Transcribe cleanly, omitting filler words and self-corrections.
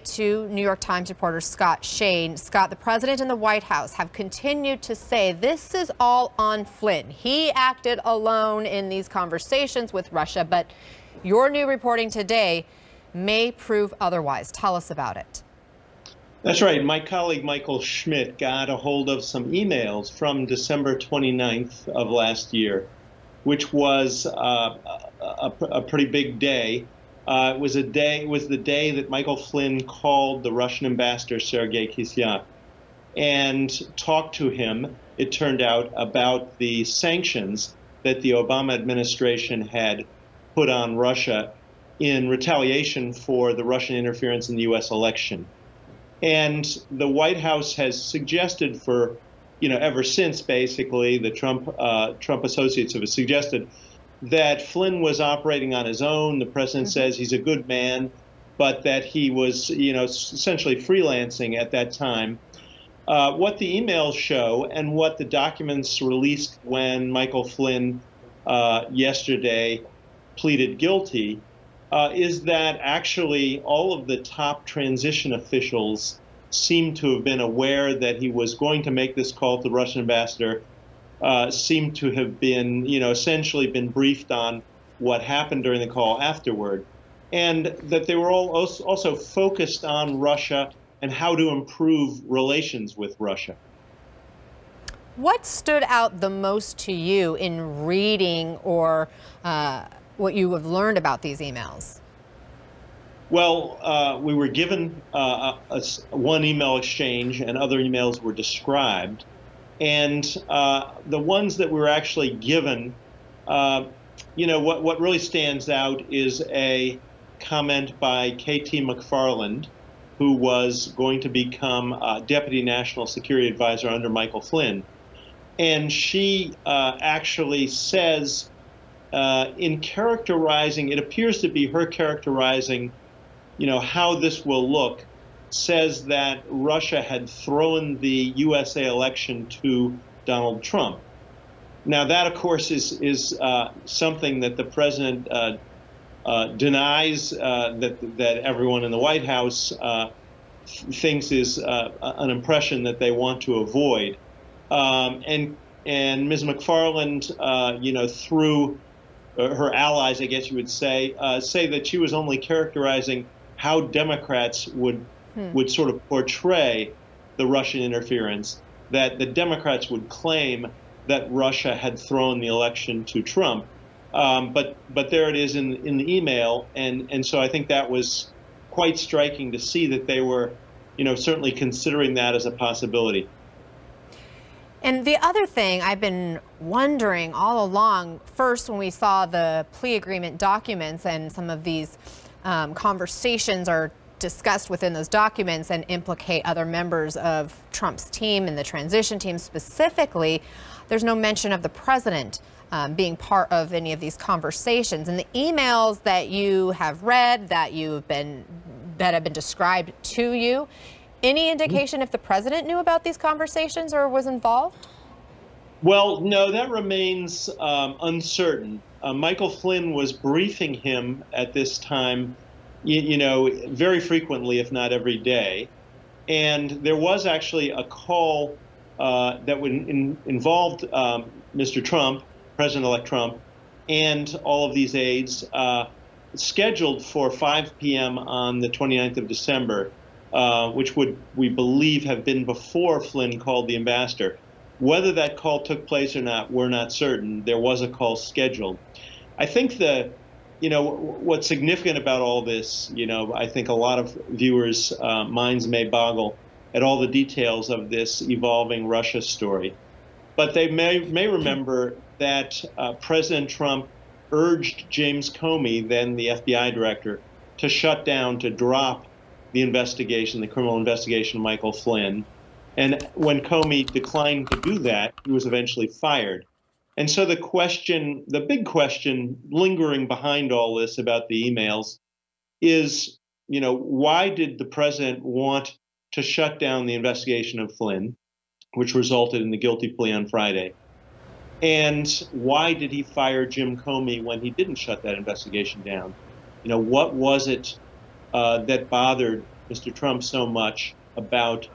it to New York Times reporter Scott Shane. Scott, the president and the White House have continued to say this is all on Flynn. He acted alone in these conversations with Russia, but your new reporting today may prove otherwise. Tell us about it. That's right. My colleague Michael Schmidt got a hold of some emails from December 29th of last year, which was a pretty big day. It was the day that Michael Flynn called the Russian ambassador Sergei Kislyak and talked to him, it turned out, about the sanctions that the Obama administration had put on Russia in retaliation for the Russian interference in the U.S. election. And the White House has suggested for, ever since, basically, the Trump associates have suggested that Flynn was operating on his own. The president says he's a good man, but that he was, essentially freelancing at that time. What the emails show and what the documents released when Michael Flynn yesterday pleaded guilty is that actually all of the top transition officials seem to have been aware that he was going to make this call to the Russian ambassador, seem to have been, essentially been briefed on what happened during the call afterward, and that they were all also focused on Russia and how to improve relations with Russia. What stood out the most to you in reading or what you have learned about these emails? Well, we were given one email exchange, and other emails were described. And the ones that we were actually given, what really stands out is a comment by КТ Макфарланд, who was going to become Deputy National Security Advisor under Michael Flynn. And she actually says, in characterizing, it appears to be her characterizing, how this will look, says that Russia had thrown the USA election to Donald Trump. Now, that, of course, is something that the president denies, that everyone in the White House thinks is an impression that they want to avoid. And Ms. McFarland, through her allies, I guess you would say that she was only characterizing how Democrats would sort of portray the Russian interference, that the Democrats would claim that Russia had thrown the election to Trump. But there it is in the email, and so I think that was quite striking to see that they were, certainly considering that as a possibility. And the other thing I've been wondering all along, first when we saw the plea agreement documents and some of these conversations are discussed within those documents and implicate other members of Trump's team and the transition team specifically, there's no mention of the president being part of any of these conversations. And the emails that you have read, that have been described to you, any indication if the president knew about these conversations or was involved? Well, no, that remains uncertain. Michael Flynn was briefing him at this time, very frequently, if not every day. And there was actually a call that involved Mr. Trump, President-elect Trump, and all of these aides, scheduled for 5 p.m. on the 29th of December, which would, we believe, have been before Flynn called the ambassador. Whether that call took place or not, we're not certain. There was a call scheduled. I think what's significant about all this, I think a lot of viewers' minds may boggle at all the details of this evolving Russia story. But they may remember that President Trump urged James Comey, then the FBI director, to shut down, to drop the investigation, the criminal investigation of Michael Flynn. And when Comey declined to do that, he was eventually fired. And so the big question lingering behind all this about the emails is, why did the president want to shut down the investigation of Flynn, which resulted in the guilty plea on Friday? And why did he fire Jim Comey when he didn't shut that investigation down? What was it that bothered Mr. Trump so much about